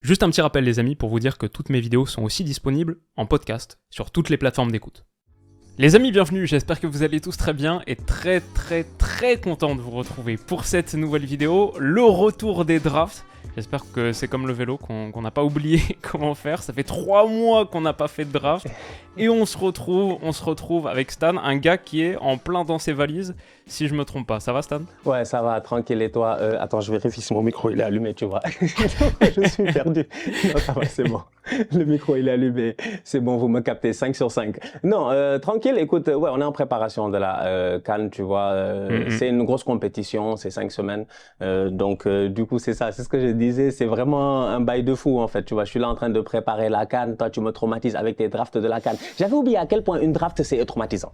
Juste un petit rappel les amis pour vous dire que toutes mes vidéos sont aussi disponibles en podcast sur toutes les plateformes d'écoute. Les amis, bienvenue, j'espère que vous allez tous très bien et très content de vous retrouver pour cette nouvelle vidéo, le retour des drafts. J'espère que c'est comme le vélo, qu'on n'a pas oublié comment faire. Ça fait 3 mois qu'on n'a pas fait de draft. Et on se retrouve avec Stan, un gars qui est en plein dans ses valises, si je me trompe pas. Ça va Stan? Ouais, ça va, tranquille. Et toi? Attends, je vérifie si mon micro il est allumé, tu vois. Je suis perdu. Non, ça va, c'est bon. Le micro il est allumé. C'est bon, vous me captez 5 sur 5. Non, tranquille, écoute, ouais, on est en préparation de la CAN, tu vois. C'est une grosse compétition, c'est 5 semaines. Donc, du coup, c'est ça, c'est ce que je disais. C'est vraiment un bail de fou, en fait. Tu vois, je suis là en train de préparer la CAN. Toi, tu me traumatises avec tes drafts de la CAN. J'avais oublié à quel point une draft, c'est traumatisant.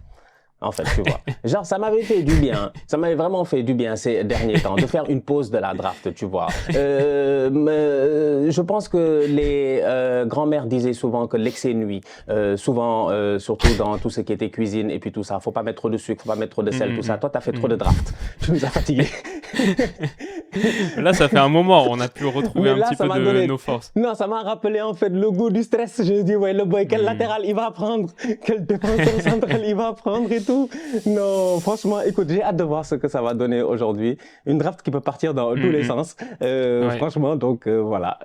En fait, tu vois. Genre, ça m'avait fait du bien. Ça m'avait vraiment fait du bien ces derniers temps de faire une pause de la draft, tu vois. Je pense que les grands-mères disaient souvent que l'excès nuit. Souvent, surtout dans tout ce qui était cuisine et puis tout ça. Faut pas mettre trop de sucre, faut pas mettre trop de sel, tout ça. Toi, t'as fait trop de draft. Tu nous as fatigués. Là, ça fait un moment, on a pu retrouver un petit peu de nos forces. Non, ça m'a rappelé en fait le goût du stress. Je me dis, ouais, le boy, quel latéral il va prendre, quel défenseur central il va prendre et tout. Non, franchement, écoute, j'ai hâte de voir ce que ça va donner aujourd'hui. Une draft qui peut partir dans tous les sens. Ouais. Franchement, donc voilà.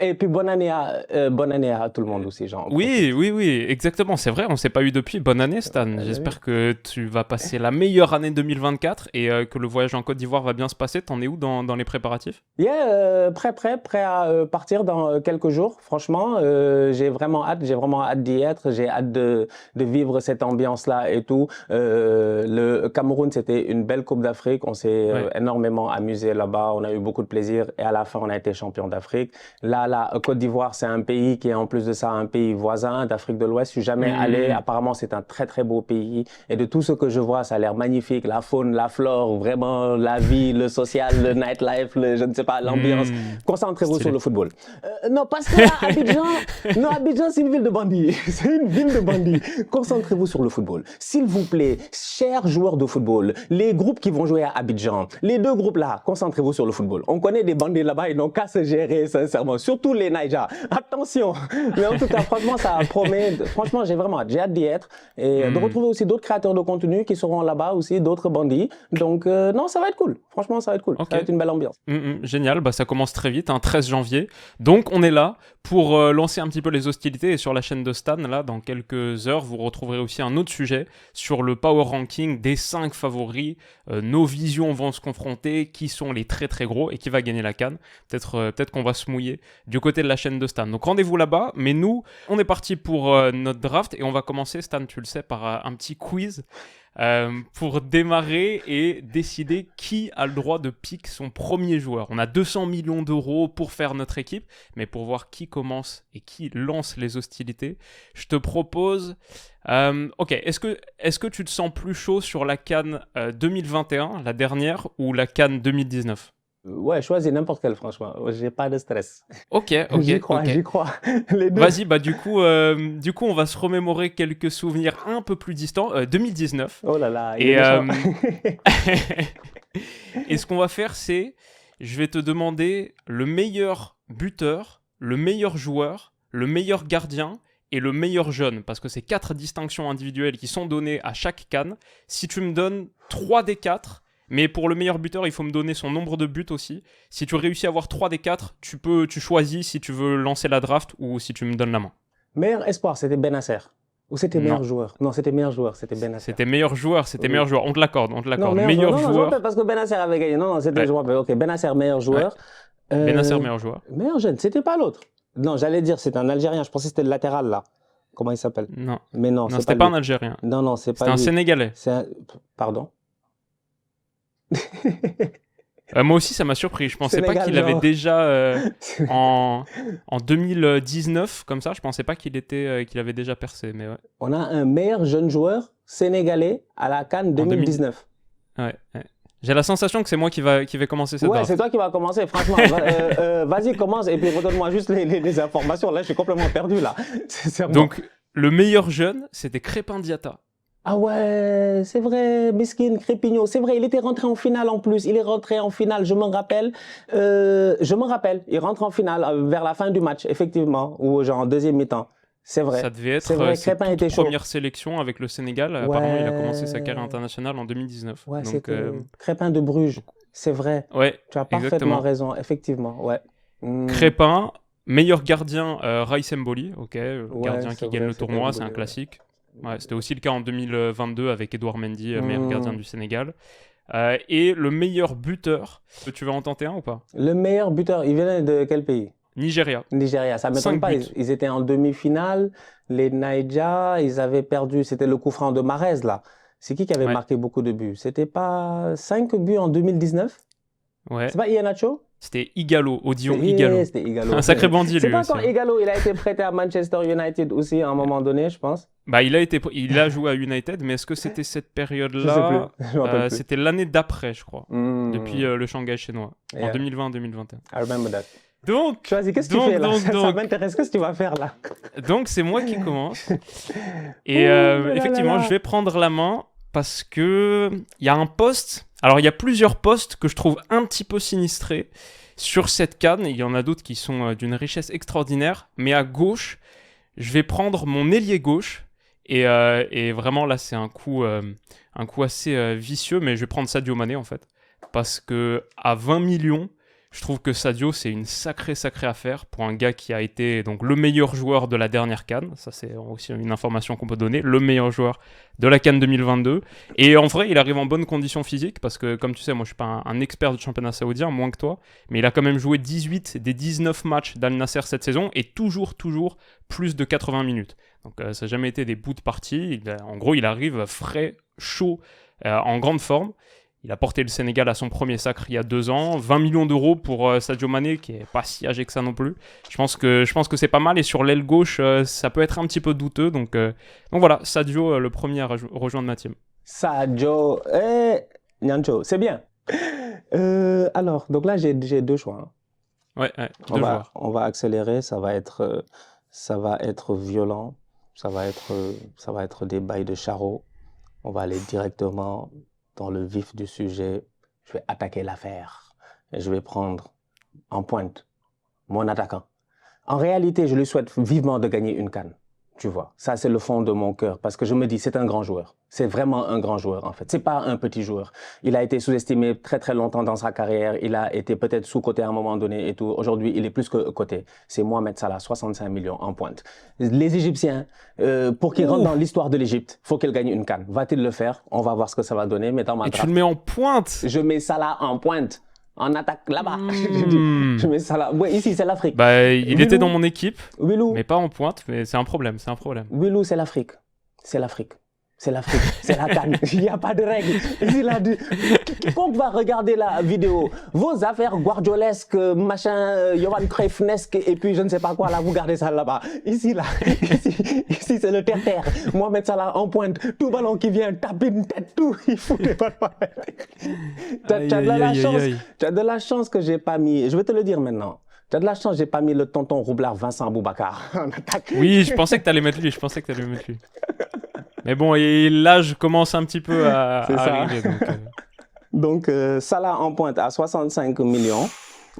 Et puis bonne année à tout le monde aussi, genre. Oui, exactement. C'est vrai, on s'est pas eu depuis. Bonne année, Stan. J'espère que tu vas passer la meilleure année 2024 et que le voyage en Côte d'Ivoire va bien se passer. T'en es où dans les préparatifs? Prêt à partir dans quelques jours. Franchement, j'ai vraiment hâte d'y être. J'ai hâte de vivre cette ambiance-là et tout. Le Cameroun, c'était une belle Coupe d'Afrique. On s'est énormément amusé là-bas. On a eu beaucoup de plaisir et à la fin, on a été champion d'Afrique. Là, la Côte d'Ivoire, c'est un pays qui est en plus de ça un pays voisin d'Afrique de l'Ouest. Je suis jamais allé. Apparemment, c'est un très beau pays. Et de tout ce que je vois, ça a l'air magnifique. La faune, la flore, vraiment la vie, le social, le nightlife, je ne sais pas, l'ambiance. Concentrez-vous sur le football. Non, parce que là, Abidjan, c'est une ville de bandits. C'est une ville de bandits. Concentrez-vous sur le football. S'il vous plaît, chers joueurs de football, les groupes qui vont jouer à Abidjan, les deux groupes là, concentrez-vous sur le football. On connaît des bandits là-bas, ils n'ont qu'à se gérer, sincèrement. Surtout les Naija. Attention. Mais en tout cas, franchement, ça promet. Franchement, j'ai vraiment hâte. J'ai hâte d'y être. Et de retrouver aussi d'autres créateurs de contenu qui seront là-bas aussi, d'autres bandits. Donc, non, ça va être cool. Franchement, ça va être cool. Ça va être une belle ambiance. Génial. Bah, ça commence très vite, 13 janvier. Donc, on est là pour lancer un petit peu les hostilités. Et sur la chaîne de Stan, là, dans quelques heures, vous retrouverez aussi un autre sujet sur le power ranking des 5 favoris. Nos visions vont se confronter. Qui sont les très gros et qui va gagner la CAN. Peut-être qu'on va se mouiller du côté de la chaîne de Stan. Donc, rendez-vous là-bas. Mais nous, on est parti pour notre draft. Et on va commencer, Stan, tu le sais, par un petit quiz. Pour démarrer et décider qui a le droit de pick son premier joueur. On a 200 millions d'euros pour faire notre équipe, mais pour voir qui commence et qui lance les hostilités, je te propose... ok, est-ce que tu te sens plus chaud sur la CAN 2021, la dernière, ou la CAN 2019? Ouais, choisis n'importe quelle, franchement. J'ai pas de stress. Ok. J'y crois. Les deux. Vas-y, bah du coup, on va se remémorer quelques souvenirs un peu plus distants. 2019. Oh là là, et et ce qu'on va faire, c'est, je vais te demander le meilleur buteur, le meilleur joueur, le meilleur gardien et le meilleur jeune, parce que c'est 4 distinctions individuelles qui sont données à chaque CAN. Si tu me donnes 3 des 4... Mais pour le meilleur buteur, il faut me donner son nombre de buts aussi. Si tu réussis à avoir 3 des 4, tu choisis si tu veux lancer la draft ou si tu me donnes la main. Meilleur espoir, c'était Benasser. Ou c'était meilleur joueur? Non, c'était meilleur joueur, c'était Benasser. C'était meilleur joueur. On te l'accorde. Non, meilleur joueur. Non, parce que Benasser avait gagné. Non, c'était joueur. Ok, Benasser, meilleur joueur. Benasser, meilleur joueur. Meilleur jeune, c'était pas l'autre. Non, j'allais dire, c'est un Algérien. Je pensais que c'était le latéral, là. Comment il s'appelle? Non. Mais non, c'était pas un Algérien. Non, c'est pas lui. C'était un Sénégalais. Pardon? Moi aussi, ça m'a surpris. Je pensais pas qu'il avait déjà en 2019 comme ça. Je pensais pas qu'il avait déjà percé. Mais ouais. On a un meilleur jeune joueur sénégalais à la CAN 2019. Ouais. J'ai la sensation que c'est moi qui vais commencer cette draft. Ouais, c'est toi qui vas commencer. Franchement, vas-y, commence et puis redonne-moi juste les informations. Là, je suis complètement perdu là. Donc, le meilleur jeune, c'était Crépin Diatta. Ah ouais, c'est vrai, Miskin, Crépigno, c'est vrai, il était rentré en finale en plus, il est rentré en finale, je me rappelle, il rentre en finale vers la fin du match, effectivement, ou genre en deuxième mi-temps, c'est Ça vrai, devait c'est être vrai, ses Crépin toutes était chaud. premières sélections avec le Sénégal. Apparemment, il a commencé sa carrière Ouais, internationale en 2019. ouais, Donc, c'était Crépin de Bruges, donc, c'est vrai, ouais, tu as parfaitement exactement. raison, effectivement, ouais. Hmm, Crépin, meilleur gardien, Raïs Mboli, ok, le ouais, gardien c'est qui gagne vrai, le c'était tournoi, c'est un Mbolé, ouais. classique. Ouais, c'était aussi le cas en 2022 avec Edouard Mendy, meilleur gardien Hmm. du Sénégal. Et le meilleur buteur, tu veux en tenter un ou pas? Le meilleur buteur, il venait de quel pays? Nigeria, Nigeria, ça m'étonne 5 pas. buts. Ils étaient en demi-finale. Les Naija, ils avaient perdu. C'était le coup franc de Mahrez, là. C'est qui avait Ouais, marqué beaucoup de buts? C'était pas 5 buts en 2019? C'est ouais. pas Iheanacho? C'était Igalo, Odion Igalo. C'était Un Igalo. sacré bandit C'est lui pas aussi, encore hein. Igalo. Il a été prêté à Manchester United aussi à un moment donné, je pense. Bah, il a joué à United, mais est-ce que c'était cette Je sais plus. période-là? Je me rappelle plus. C'était l'année d'après, je crois. Depuis Hmm. le Shanghai chinois, en Yeah, 2020-2021. I remember that. Donc, Choisis, qu'est-ce que tu donc, fais là? donc, Ça donc, m'intéresse. Qu'est-ce que tu vas faire là? donc, c'est moi qui commence. Et Ouh là là effectivement, je là. vais prendre la main parce que il y a un poste. Alors, il y a plusieurs postes que je trouve un petit peu sinistrés sur cette CAN. Il y en a d'autres qui sont d'une richesse extraordinaire. Mais à gauche, je vais prendre mon ailier gauche. Et vraiment, là, c'est un coup assez vicieux. Mais je vais prendre Sadio Mané, en fait. Parce que à 20 millions, je trouve que Sadio, c'est une sacrée affaire pour un gars qui a été donc le meilleur joueur de la dernière CAN. Ça, c'est aussi une information qu'on peut donner. Le meilleur joueur de la CAN 2022. Et en vrai, il arrive en bonne condition physique parce que, comme tu sais, moi, je suis pas un expert du championnat saoudien, moins que toi. Mais il a quand même joué 18 des 19 matchs d'Al Nasser cette saison et toujours plus de 80 minutes. Donc, ça n'a jamais été des bouts de partie. En gros, il arrive frais, chaud, en grande forme. Il a porté le Sénégal à son premier sacre il y a 2 ans. 20 millions d'euros pour Sadio Mané, qui est pas si âgé que ça non plus. Je pense que c'est pas mal. Et sur l'aile gauche, ça peut être un petit peu douteux. Donc voilà, Sadio, le premier à rejoindre ma team. Sadio et Nyancho, c'est bien. Alors, donc là, j'ai deux choix, hein. Ouais, deux joueurs. On va accélérer, ça va être violent, ça va être des bails de charreau. On va aller directement dans le vif du sujet. Je vais attaquer l'affaire et je vais prendre en pointe mon attaquant. En réalité, je lui souhaite vivement de gagner une CAN. Tu vois, ça c'est le fond de mon cœur parce que je me dis c'est un grand joueur. C'est vraiment un grand joueur en fait. C'est pas un petit joueur. Il a été sous-estimé très longtemps dans sa carrière. Il a été peut-être sous-coté à un moment donné et tout. Aujourd'hui, il est plus que coté. C'est Mohamed Salah, 65 millions en pointe. Les Égyptiens, pour qu'ils rentrent dans l'histoire de l'Égypte, faut qu'il gagne une CAN. Va-t-il le faire? On va voir ce que ça va donner. Mais dans ma Et tu draft, le mets en pointe. je mets Salah en pointe. En attaque là-bas. Mmh. Je mets Salah. Ouais, ici c'est l'Afrique. Bah, il Wilou, était dans mon équipe, Wilou, mais pas en pointe. Mais c'est un problème. Wilou, c'est l'Afrique. C'est l'Afrique. C'est l'Afrique. C'est la CAN. Il n'y a pas de règles. Ici, là, quiconque va regarder la vidéo, vos affaires guardiolesques, machin, Johan Cruyffnesque, et puis je ne sais pas quoi, là, vous gardez ça là-bas. Ici, là, ici c'est le terre-terre. Mohamed Salah en pointe, tout ballon qui vient, tape une tête, tout, il fout des ballons. Tu as de la chance. Tu as de la chance que j'ai pas mis, je vais te le dire maintenant. Tu as de la chance, j'ai pas mis le tonton roublard Vincent Boubacar en attaque. Oui, je pensais que tu allais mettre lui. Mais bon, et là, je commence un petit peu à arriver. Donc, Salah en pointe à 65 millions.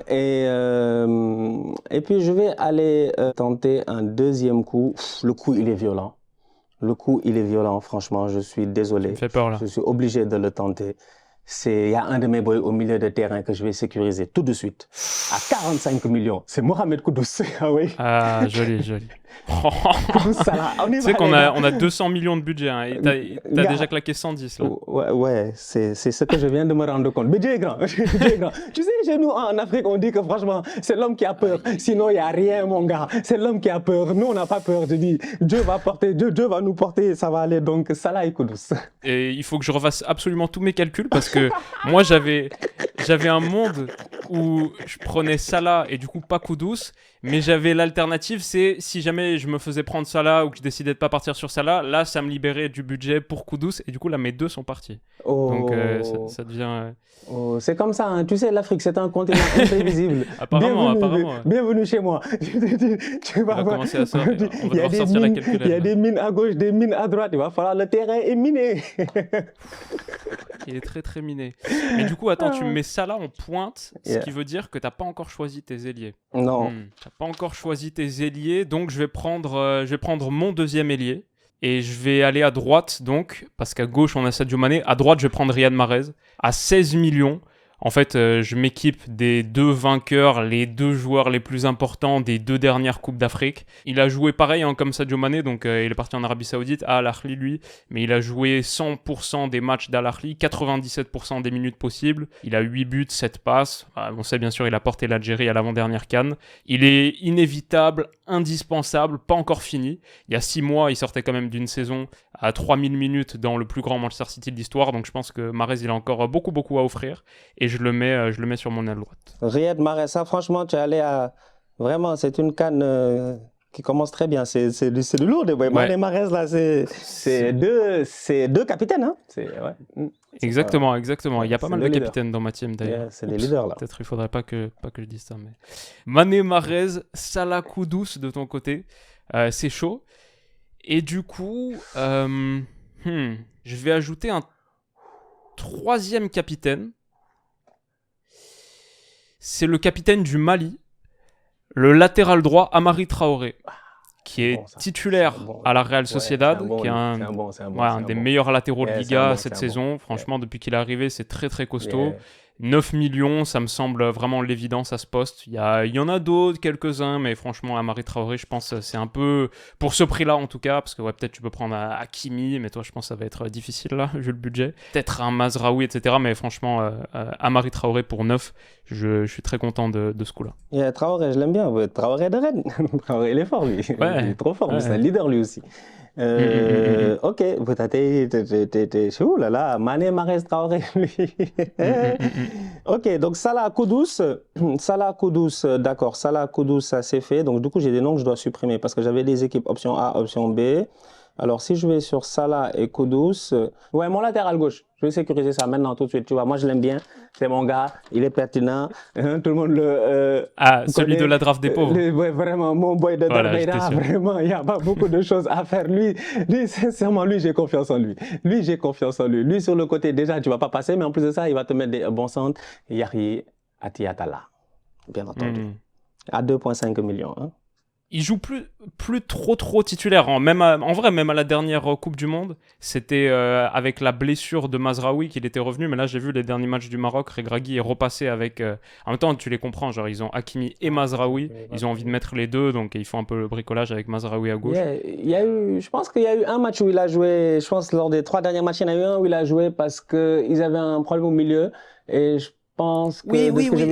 Et puis, je vais aller tenter un deuxième coup. Le coup, il est violent. Franchement, je suis désolé. Ça me fait peur, là. Je suis obligé de le tenter. Il y a un de mes boys au milieu de terrain que je vais sécuriser tout de suite. À 45 millions. C'est Mohamed Kudus. Ah oui. Ah, joli. Salah, tu sais qu'on a 200 millions de budget, hein, et t'as déjà claqué 110 là. Ouais, c'est ce que je viens de me rendre compte. Mais Dieu est grand, Dieu est grand. Tu sais, chez nous en Afrique, on dit que franchement, c'est l'homme qui a peur. Sinon, il n'y a rien, mon gars. C'est l'homme qui a peur. Nous, on n'a pas peur. Je dis, Dieu va nous porter, ça va aller. Donc, Salah et Kudus. Et il faut que je refasse absolument tous mes calculs parce que moi, j'avais un monde où je prenais Salah et du coup pas Kudus. Mais j'avais l'alternative, c'est si jamais je me faisais prendre Salah ou que je décidais de pas partir sur Salah, là ça me libérait du budget pour Kudus et du coup là mes deux sont partis. Donc ça devient... Oh, c'est comme ça, hein. Tu sais, l'Afrique, c'est un continent imprévisible. Apparemment. Bienvenue chez moi. On va commencer à sortir, on va devoir sortir la calculette. Il y a des mines à gauche, des mines à droite. Il va falloir le terrain est miné. Il est très très miné. Mais du coup, attends, tu me mets Salah en pointe, ce qui veut dire que t'as pas encore choisi tes ailiers. Non. T'as pas encore choisi tes ailiers, donc je vais prendre mon deuxième ailier. Et je vais aller à droite, donc, parce qu'à gauche, on a Sadio Mané. À droite, je vais prendre Riyad Mahrez à 16 millions. En fait, je m'équipe des deux vainqueurs, les deux joueurs les plus importants des deux dernières Coupes d'Afrique. Il a joué pareil comme Sadio Mané, donc il est parti en Arabie Saoudite, à Al Ahly lui, mais il a joué 100% des matchs d'Al Ahly, 97% des minutes possibles. Il a 8 buts, 7 passes. On sait bien sûr, il a porté l'Algérie à l'avant-dernière CAN. Il est inévitable, indispensable, pas encore fini. Il y a 6 mois, il sortait quand même d'une saison à 3000 minutes dans le plus grand Manchester City de l'histoire, donc je pense que Mahrez, il a encore beaucoup à offrir. Et je le mets sur mon aile droite. Riyad Mahrez, ça franchement, tu es allé à... Vraiment, c'est une CAN qui commence très bien. C'est du lourd. Ouais. Mahrez, là, c'est deux capitaines. Hein. Exactement. Il y a pas mal de capitaines dans ma team, d'ailleurs. C'est des leaders, là. Peut-être il faudrait pas que je dise ça. Mais... Mané, Mahrez, Salah, Kudus de ton côté. C'est chaud. Et du coup, je vais ajouter un troisième capitaine. C'est le capitaine du Mali, le latéral droit Amari Traoré, qui est titulaire à la Real Sociedad, qui est un des meilleurs latéraux de Liga cette saison. Franchement, depuis qu'il est arrivé, c'est très très costaud. 9 millions, ça me semble vraiment l'évidence à ce poste. Il y en a d'autres, quelques-uns, mais franchement, Amari Traoré, je pense c'est un peu... Pour ce prix-là, en tout cas, parce que peut-être tu peux prendre Hakimi, mais toi, je pense que ça va être difficile, là, vu le budget. Peut-être un Mazraoui, etc., mais franchement, Amari Traoré pour 9, je suis très content de ce coup-là. Traoré, je l'aime bien. Traoré de Rennes. Traoré, il est fort, lui. Il est trop fort, c'est un leader, lui aussi. Ok, ouh là là, Mané, Mahrez, Traoré, lui. Ok, donc Salah, Kudus, d'accord, Salah, Kudus, ça c'est fait. Donc du coup, j'ai des noms que je dois supprimer parce que j'avais des équipes option A, option B. Alors si je vais sur Salah et Kudus, mon latéral gauche, je vais sécuriser ça maintenant tout de suite. Tu vois, moi je l'aime bien, c'est mon gars, il est pertinent, tout le monde le celui de la draft des pauvres. Vraiment, mon boy de Darbeira, vraiment, il n'y a pas beaucoup de choses à faire. Lui, sincèrement, j'ai confiance en lui. Lui, sur le côté, déjà, tu ne vas pas passer, mais en plus de ça, il va te mettre des bons centres. Yahya Atiatala, bien entendu, à 2,5 millions. Hein. Il joue plus trop titulaire. En vrai, même à la dernière Coupe du Monde, c'était avec la blessure de Mazraoui qu'il était revenu. Mais là, j'ai vu les derniers matchs du Maroc. Regragui est repassé avec... En même temps, tu les comprends. Genre, ils ont Hakimi et Mazraoui. Ils ont envie de mettre les deux. Donc, ils font un peu le bricolage avec Mazraoui à gauche. Je pense qu'il y a eu un match où il a joué. Je pense lors des 3 derniers matchs, il y en a eu un où il a joué parce qu'ils avaient un problème au milieu. Et je pense que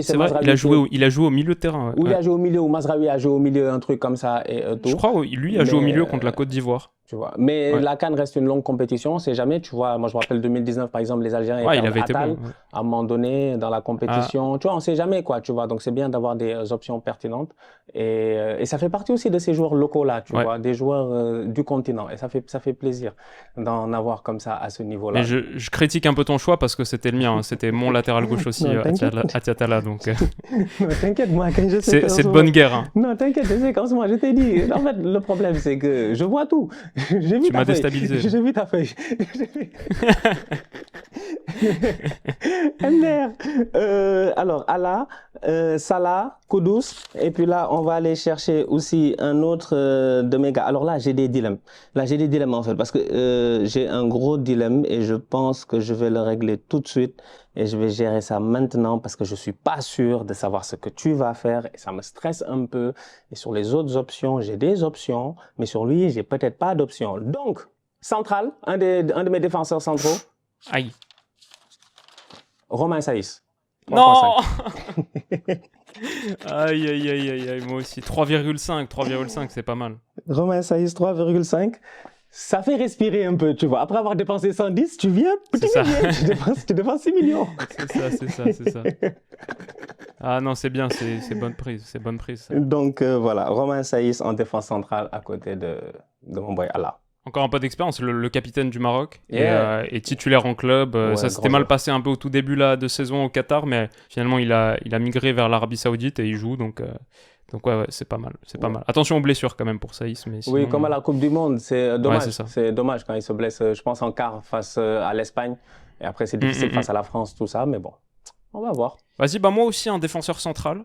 c'est vrai, il a joué au milieu de terrain. Il a joué au milieu, ou Mazraoui a joué au milieu, un truc comme ça et tout. Je crois, lui a joué au milieu contre la Côte d'Ivoire. Tu vois. Mais la CAN reste une longue compétition, on ne sait jamais. Tu vois, moi je me rappelle 2019 par exemple, les Algériens étaient Attal à un moment donné dans la compétition. Tu vois, on ne sait jamais quoi. Tu vois, donc c'est bien d'avoir des options pertinentes et ça fait partie aussi de ces joueurs locaux là. Tu vois, des joueurs du continent et ça fait plaisir d'en avoir comme ça à ce niveau-là. Mais je critique un peu ton choix parce que c'était le mien, c'était mon latéral gauche aussi, Atiatala. Donc. Non, t'inquiète, moi quand je sais. C'est de bonne guerre. Hein. Non, t'inquiète, je sais qu'en ce moment je t'ai dit. En fait, le problème c'est que je vois tout. Tu m'as déstabilisé. J'ai vu ta feuille. MDR. Alors, Allah, Salah, Kudus. Et puis là, on va aller chercher aussi un autre de mes gars. Alors là, j'ai des dilemmes. En fait, parce que j'ai un gros dilemme et je pense que je vais le régler tout de suite. Et je vais gérer ça maintenant parce que je suis pas sûr de savoir ce que tu vas faire et ça me stresse un peu. Et sur les autres options, j'ai des options, mais sur lui, j'ai peut-être pas d'options. Donc, central, un de mes défenseurs centraux. Aïe. Romain Saïs. Non. Aïe, moi aussi. 3,5, c'est pas mal. Romain Saïs, 3,5. Ça fait respirer un peu, tu vois. Après avoir dépensé 110, tu viens, tu dépenses 6 millions. C'est ça. Ah non, c'est bien, c'est bonne prise, c'est bonne prise. Ça. Donc voilà, Romain Saïs en défense centrale à côté de mon boy Allah. Encore un peu d'expérience, le capitaine du Maroc Yeah. et titulaire en club. Ouais, Ça s'était grand mal joueur. passé un peu au tout début là, de saison au Qatar, mais finalement il a migré vers l'Arabie Saoudite et il joue, donc ouais, c'est pas mal, c'est pas Ouais. mal. Attention aux blessures quand même pour Saïs, mais Oui, sinon, comme à la Coupe du Monde, c'est ouais, c'est dommage. ça. C'est dommage quand il se blesse, je pense, en quart face à l'Espagne. Et après, c'est difficile face à la France, tout ça, mais bon, on va voir. Vas-y, bah moi aussi un défenseur central.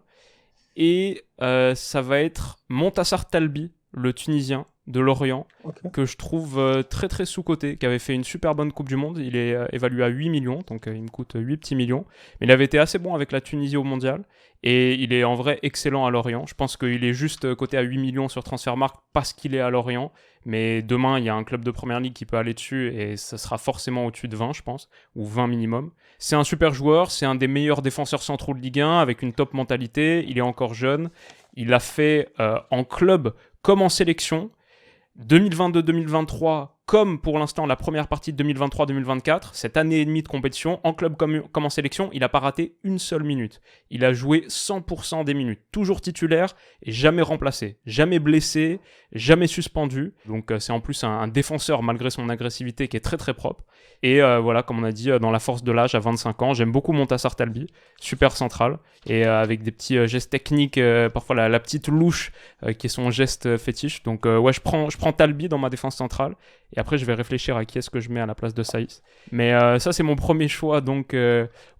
Et ça va être Montassar Talbi, le Tunisien de Lorient, Ok. que je trouve très très sous-coté, qui avait fait une super bonne Coupe du Monde. Il est évalué à 8 millions, donc il me coûte 8 petits millions. Mais il avait été assez bon avec la Tunisie au Mondial. Et il est en vrai excellent à Lorient. Je pense qu'il est juste coté à 8 millions sur Transfermarkt parce qu'il est à Lorient. Mais demain, il y a un club de première ligue qui peut aller dessus et ça sera forcément au-dessus de 20, je pense, ou 20 minimum. C'est un super joueur, c'est un des meilleurs défenseurs centraux de Ligue 1 avec une top mentalité. Il est encore jeune. Il a fait en club comme en sélection. 2022-2023, comme pour l'instant la première partie de 2023-2024, cette année et demie de compétition, en club comme en sélection, il n'a pas raté une seule minute. Il a joué 100% des minutes, toujours titulaire et jamais remplacé, jamais blessé, jamais suspendu. Donc c'est en plus un défenseur malgré son agressivité qui est très très propre. Et voilà, comme on a dit, dans la force de l'âge à 25 ans, j'aime beaucoup Montassar Talbi, super central, et avec des petits gestes techniques, parfois la petite louche qui est son geste fétiche. Donc ouais, je prends Talbi dans ma défense centrale, et après je vais réfléchir à qui est-ce que je mets à la place de Saïs. Mais ça c'est mon premier choix donc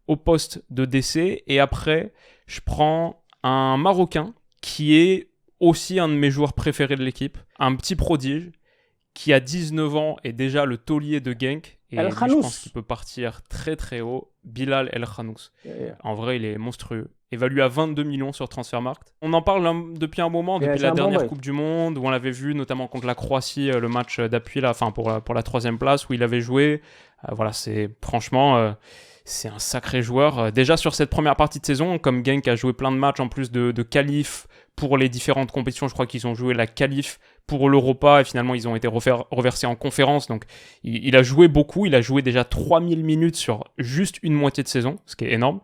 au poste de DC, et après je prends un Marocain qui est aussi un de mes joueurs préférés de l'équipe, un petit prodige, qui a 19 ans est déjà le taulier de Genk. Et El lui, je Khanous. pense qu'il peut partir très très haut. Bilal El Khanous. Yeah. En vrai, il est monstrueux. Évalué à 22 millions sur Transfermarkt. On en parle depuis un moment, Yeah, depuis c'est la un bon dernière boy. Coupe du Monde, où on l'avait vu notamment contre la Croatie, le match d'appui là, enfin pour la troisième place, où il avait joué. Voilà, c'est franchement... c'est un sacré joueur. Déjà sur cette première partie de saison, comme Genk a joué plein de matchs en plus de qualif pour les différentes compétitions, je crois qu'ils ont joué la qualif pour l'Europa et finalement ils ont été reversés en conférence. Donc il a joué beaucoup, il a joué déjà 3000 minutes sur juste une moitié de saison, ce qui est énorme.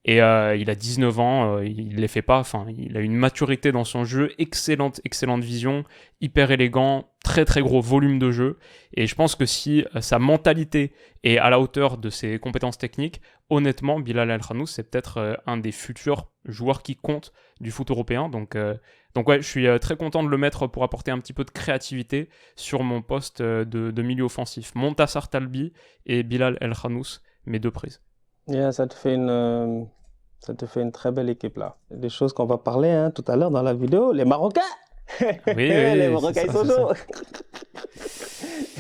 Et il a 19 ans, il ne les fait pas, enfin, il a une maturité dans son jeu, excellente vision, hyper élégant, très très gros volume de jeu. Et je pense que si sa mentalité est à la hauteur de ses compétences techniques, honnêtement, Bilal El Khanous, c'est peut-être un des futurs joueurs qui comptent du foot européen. Donc ouais, je suis très content de le mettre pour apporter un petit peu de créativité sur mon poste de milieu offensif. Montassar Talbi et Bilal El Khanous, mes deux prises. Yeah, ça te fait une très belle équipe là. Des choses qu'on va parler hein, tout à l'heure dans la vidéo. Les Marocains, Oui, les Marocains c'est ils ça, sont c'est ça. chauds.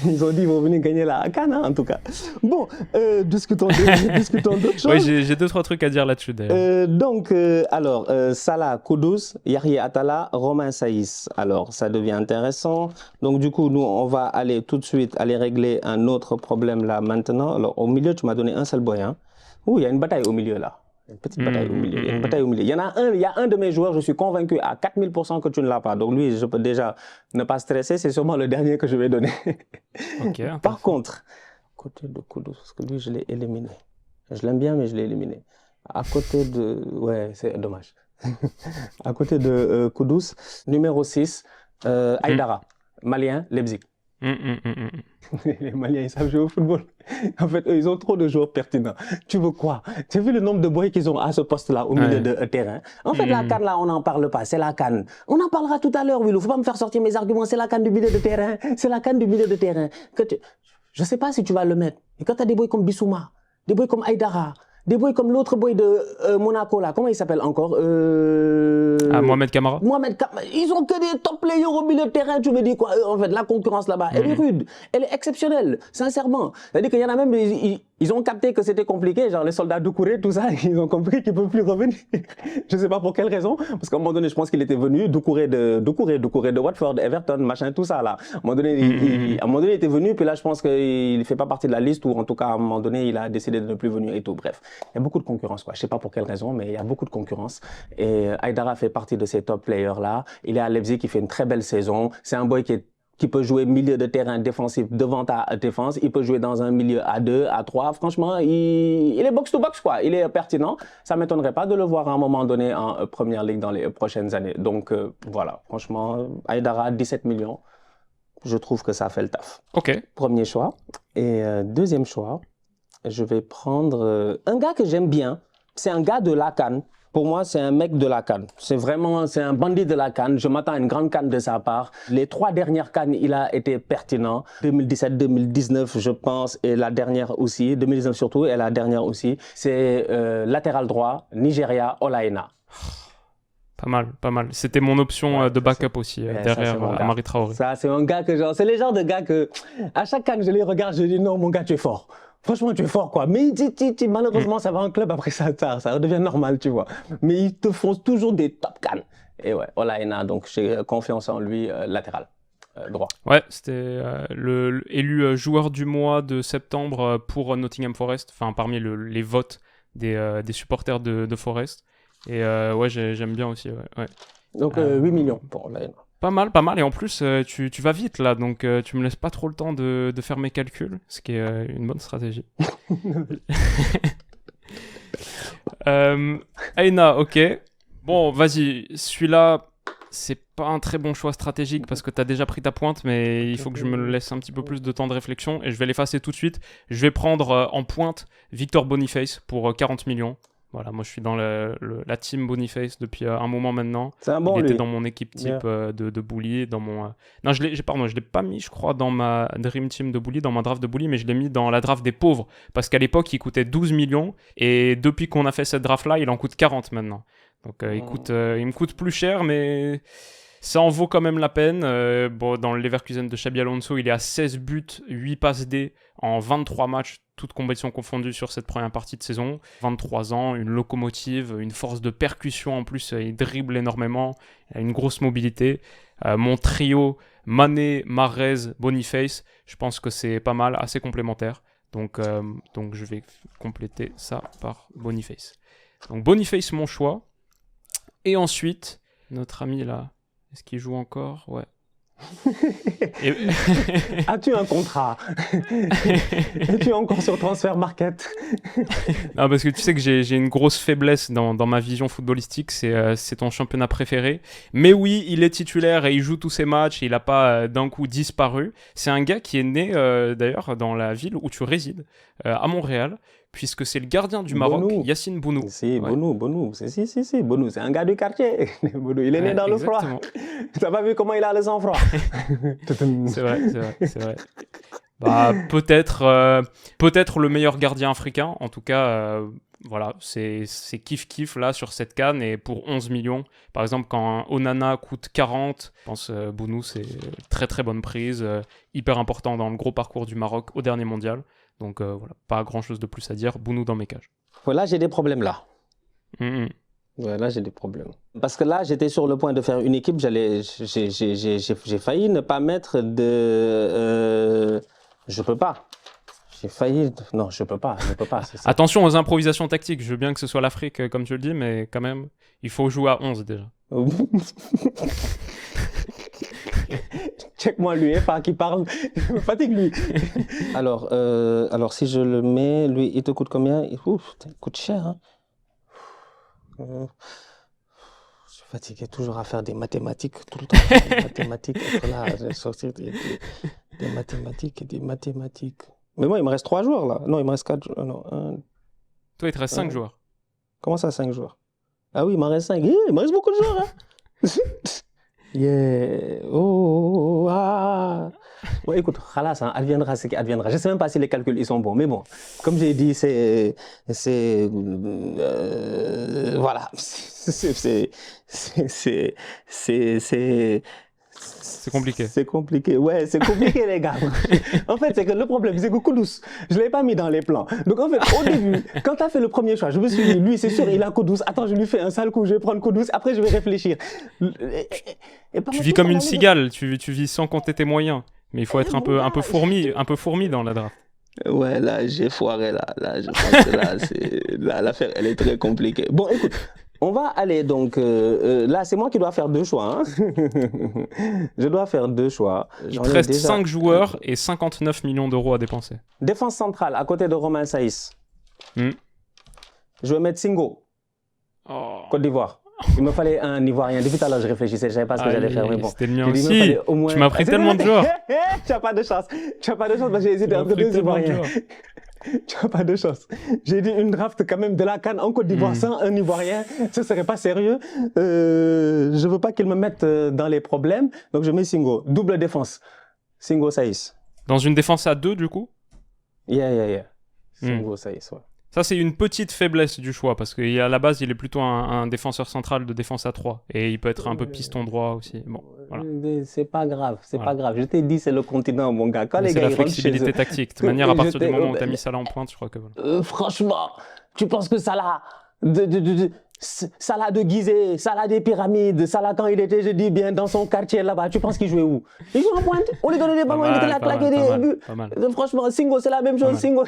Ils ont dit ils vont venir gagner la CAN hein, en tout cas. Bon, discutons d'autres choses. Oui, j'ai deux, trois trucs à dire là-dessus d'ailleurs. Donc, alors, Salah, Kudus, Yahya Attala, Romain Saïs. Alors, ça devient intéressant. Donc, du coup, nous, on va aller tout de suite aller régler un autre problème là maintenant. Alors, au milieu, tu m'as donné un seul boy. Hein. Ouh, il y a une bataille au milieu là. Une petite bataille au milieu. Il y a une bataille au milieu. Il y a un de mes joueurs, je suis convaincu à 4000% que tu ne l'as pas. Donc, lui, je peux déjà ne pas stresser. C'est sûrement le dernier que je vais donner. Ok. Par contre, côté de Kudus, parce que lui, je l'ai éliminé. Je l'aime bien, mais je l'ai éliminé. À côté de... Ouais, c'est dommage. À côté de Kudus, numéro 6, Aïdara, Malien, Leipzig. Les Maliens, ils savent jouer au football. En fait, eux, ils ont trop de joueurs pertinents. Tu veux quoi? Tu as vu le nombre de boys qu'ils ont à ce poste-là, au milieu de terrain? En fait, la CAN, là, on n'en parle pas. C'est la CAN. On en parlera tout à l'heure, Willou. Faut pas me faire sortir mes arguments. C'est la CAN du milieu de terrain. C'est la CAN du milieu de terrain. Je sais pas si tu vas le mettre. Et quand tu as des boys comme Bissouma, des boys comme Aïdara, des boys comme l'autre boy de Monaco, là, comment il s'appelle encore Mohamed Camara. Ils ont que des top players au milieu de terrain, tu me dis quoi? En fait, la concurrence là-bas, elle est rude, elle est exceptionnelle, sincèrement. C'est-à-dire qu'il y en a même, ils ont capté que c'était compliqué, genre les soldats Doucouré, tout ça, ils ont compris qu'ils ne peuvent plus revenir. Je ne sais pas pour quelle raison, parce qu'à un moment donné, je pense qu'il était venu, Doucouré de Watford, Everton, machin, tout ça là. À un moment donné, il était venu, puis là, je pense qu'il ne fait pas partie de la liste, ou en tout cas, à un moment donné, il a décidé de ne plus venir et tout. Bref, il y a beaucoup de concurrence, quoi. Je ne sais pas pour quelle raison, mais il y a beaucoup de concurrence. Et Aïdara fait partie de ces top players là. Il est à Leipzig, il fait une très belle saison. C'est un boy qui est qui peut jouer milieu de terrain défensif devant ta défense. Il peut jouer dans un milieu à 2, à 3. Franchement, il est box-to-box, quoi. Il est pertinent. Ça ne m'étonnerait pas de le voir à un moment donné en Première Ligue dans les prochaines années. Donc, voilà. Franchement, Aïdara, 17 millions. Je trouve que ça fait le taf. Ok. Premier choix. Et deuxième choix, je vais prendre un gars que j'aime bien. C'est un gars de la CAN. Pour moi, c'est un mec de la CAN. C'est un bandit de la CAN. Je m'attends à une grande CAN de sa part. Les 3 dernières CAN, il a été pertinent. 2017, 2019, je pense, et la dernière aussi. 2019 surtout, et la dernière aussi. C'est latéral droit, Nigeria, Olaena. Pas mal. C'était mon option de backup aussi, derrière Amari Traoré. Ça, c'est un gars c'est le genre de gars que, à chaque CAN, je les regarde, je dis non, mon gars, tu es fort. Franchement, tu es fort, quoi. Mais malheureusement, ça va en club, après ça redevient normal, tu vois. Mais ils te font toujours des top CAN. Et ouais, Olaena, donc j'ai confiance en lui, latéral, droit. Ouais, c'était élu joueur du mois de septembre pour Nottingham Forest, enfin parmi les votes des supporters de Forest. Et ouais, j'aime bien aussi, ouais. Donc 8 millions pour Olaena. Pas mal. Et en plus, tu vas vite là, donc tu me laisses pas trop le temps de faire mes calculs, ce qui est une bonne stratégie. Aina, ok. Bon, vas-y, celui-là, c'est pas un très bon choix stratégique parce que t'as déjà pris ta pointe, mais il faut que je me laisse un petit peu plus de temps de réflexion et je vais l'effacer tout de suite. Je vais prendre en pointe Victor Boniface pour 40 millions. Voilà, moi je suis dans la team Boniface depuis un moment maintenant. C'est un bon, il était lui. dans mon équipe type de Bully, dans mon... Non, je l'ai pas mis, je crois, dans ma Dream Team de Bully, dans ma draft de Bully, mais je l'ai mis dans la draft des pauvres, parce qu'à l'époque, il coûtait 12 millions, et depuis qu'on a fait cette draft-là, il en coûte 40 maintenant. Donc il me coûte plus cher, mais ça en vaut quand même la peine. Bon, dans le Leverkusen de Xabi Alonso, il est à 16 buts, 8 passes D en 23 matchs, toutes compétitions confondues sur cette première partie de saison. 23 ans, une locomotive, une force de percussion en plus, il dribble énormément, il a une grosse mobilité. Mon trio Mané, Mahrez, Boniface, je pense que c'est pas mal, assez complémentaire. Donc je vais compléter ça par Boniface. Donc Boniface, mon choix. Et ensuite, notre ami là, est-ce qu'il joue encore? Ouais. As-tu un contrat? Es-tu encore sur Transfer Market? Non, parce que tu sais que j'ai une grosse faiblesse dans ma vision footballistique, c'est ton championnat préféré. Mais oui, il est titulaire et il joue tous ses matchs et il n'a pas d'un coup disparu. C'est un gars qui est né d'ailleurs dans la ville où tu résides, à Montréal, puisque c'est le gardien du Maroc, Bonou. Yacine Bounou. Si, Ouais. Bounou. Si, Bounou, c'est un gars du quartier. Bounou, il est né dans Exactement. le froid. Tu n'as pas vu comment il a le sang-froid? C'est vrai. Bah, peut-être le meilleur gardien africain. En tout cas, voilà, c'est kiff là sur cette CAN. Et pour 11 millions, par exemple, quand un Onana coûte 40, je pense Bounou, c'est très très bonne prise, hyper important dans le gros parcours du Maroc au dernier mondial. Donc voilà, pas grand chose de plus à dire. Bounou dans mes cages. Voilà, j'ai des problèmes là. Mm-hmm. Ouais, là, j'ai des problèmes. Parce que là, j'étais sur le point de faire une équipe. J'ai failli ne pas mettre de... je peux pas. J'ai failli... Non, je peux pas. C'est ça. Attention aux improvisations tactiques. Je veux bien que ce soit l'Afrique, comme tu le dis, mais quand même, il faut jouer à 11 déjà. Check-moi l'UEFA qui parle. Je me fatigue, lui. Alors, si je le mets, lui, il te coûte combien? Il coûte cher, hein. Je suis fatigué toujours à faire des mathématiques tout le temps. Des mathématiques, être là, sortir des mathématiques. Mais moi, il me reste 3 joueurs là. Non, il me reste 4. Non, Toi, il te reste 5 joueurs. Comment ça, 5 joueurs? Ah oui, il m'en reste 5. Il me reste beaucoup de joueurs. Hein. Yeah. Ah. Ouais, écoute, khalas, hein, adviendra ce qui adviendra. Je ne sais même pas si les calculs ils sont bons, mais bon, comme j'ai dit, voilà, C'est compliqué. C'est compliqué, ouais, c'est compliqué les gars. En fait, c'est que le problème, c'est que Kudus, je ne l'ai pas mis dans les plans. Donc en fait, au début, quand tu as fait le premier choix, je me suis dit, lui, c'est sûr, il a Kudus. Attends, je lui fais un sale coup, je vais prendre Kudus, après je vais réfléchir. Tu vis comme une cigale, tu vis sans compter tes moyens. Mais il faut être un peu fourmi dans la draft. Ouais, là, j'ai foiré, là. Je pense que là, l'affaire, elle est très compliquée. Bon, écoute, On va aller donc... là, c'est moi qui dois faire 2 choix. Hein. Je dois faire 2 choix. Il te reste 5 joueurs et 59 millions d'euros à dépenser. Défense centrale, à côté de Romain Saïs. Je vais mettre Singo. Côte d'Ivoire. Il me fallait un Ivoirien. Depuis tout à l'heure, je réfléchissais. Je ne savais pas ce que j'allais faire. Mais bon. C'était le mien aussi. Moins... Tu m'as pris tellement de joueurs. Tu n'as pas de chance. Tu n'as pas de chance parce que j'ai hésité entre 2 Ivoiriens. Tu n'as pas de chance. J'ai dit une draft quand même de la CAN en Côte d'Ivoire sans un Ivoirien. Ce ne serait pas sérieux. Je ne veux pas qu'il me mette dans les problèmes. Donc, je mets Singo. Double défense. Singo Saïs. Dans une défense à 2, du coup? Yeah. Singo Saïs, ouais. Ça, c'est une petite faiblesse du choix, parce qu'à la base, il est plutôt un défenseur central de défense à 3. Et il peut être un peu piston droit aussi. Bon, voilà. C'est pas grave, pas grave. Je t'ai dit, c'est le continent, mon gars. Quand les c'est gars, la flexibilité tactique. De toute manière, à partir du moment où tu as mis Salah en pointe, je crois que voilà. Franchement, tu penses que Salah... Salah de Gizeh, Salah des pyramides, Salah quand il était, je dis bien, dans son quartier là-bas, tu penses qu'il jouait où? Il joue en pointe, on lui donnait des ballons, il était là, claqué des buts. Franchement, Singo, c'est la même chose. Singo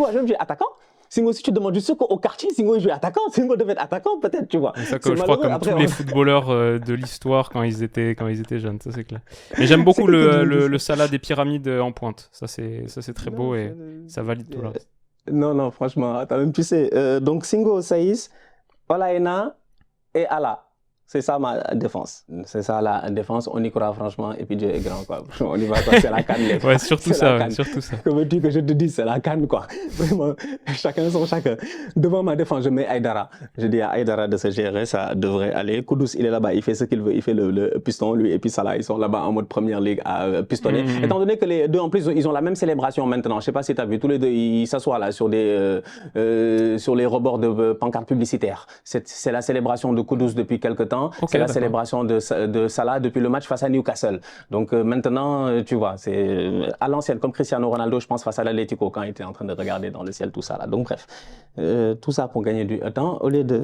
a jamais joué attaquant. Singo, si tu demandes du secours au quartier, Singo il jouait attaquant. Singo devait être attaquant, peut-être, tu vois. Ça, je crois, comme tous les footballeurs de l'histoire quand ils étaient jeunes, ça c'est clair. Mais j'aime beaucoup le Salah des pyramides en pointe. Ça c'est très beau et ça valide tout le reste. Non, franchement, attends, même tu sais. Donc, Singo, Saïs, Olaïna et Allah. C'est ça ma défense. C'est ça la défense. On y croit franchement. Et puis Dieu est grand, quoi. On y va, quoi. C'est la canne. Ouais, surtout ça, surtout ça. Comme veux-tu que je te dise, c'est la canne, quoi. Vraiment, chacun son chacun. Devant ma défense, je mets Aïdara. Je dis à Aïdara de se gérer, ça devrait aller. Kudus, il est là-bas, il fait ce qu'il veut. Il fait le piston, lui, et puis Salah, ils sont là-bas en mode première ligue à pistonner. Étant donné que les deux, en plus, ils ont la même célébration maintenant. Je sais pas si tu as vu, tous les deux, ils s'assoient là sur les rebords de pancartes publicitaires. C'est la célébration de Kudus depuis quelque temps. C'est la célébration de Salah depuis le match face à Newcastle. Donc maintenant, tu vois, c'est à l'ancienne, comme Cristiano Ronaldo, je pense, face à l'Atlético, quand il était en train de regarder dans le ciel, tout ça là. Donc bref, tout ça pour gagner du temps au lieu de...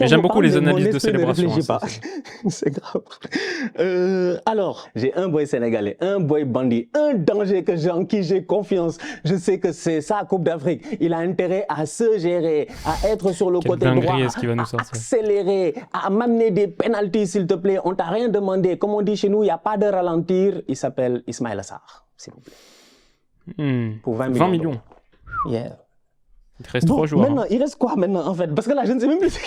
J'aime beaucoup les analyses de célébration. C'est grave. Alors, j'ai un boy sénégalais, un boy bandit, un danger en qui j'ai confiance. Je sais que c'est sa Coupe d'Afrique. Il a intérêt à se gérer, à être sur le côté droit, à accélérer, à m'amener des pénaltys, s'il te plaît. On t'a rien demandé. Comme on dit chez nous, il n'y a pas de ralentir. Il s'appelle Ismaïla Sarr, s'il vous plaît. Pour 20 millions. Yeah. Il te reste 3 joueurs. Maintenant, il reste quoi maintenant, en fait? Parce que là, je ne sais même plus.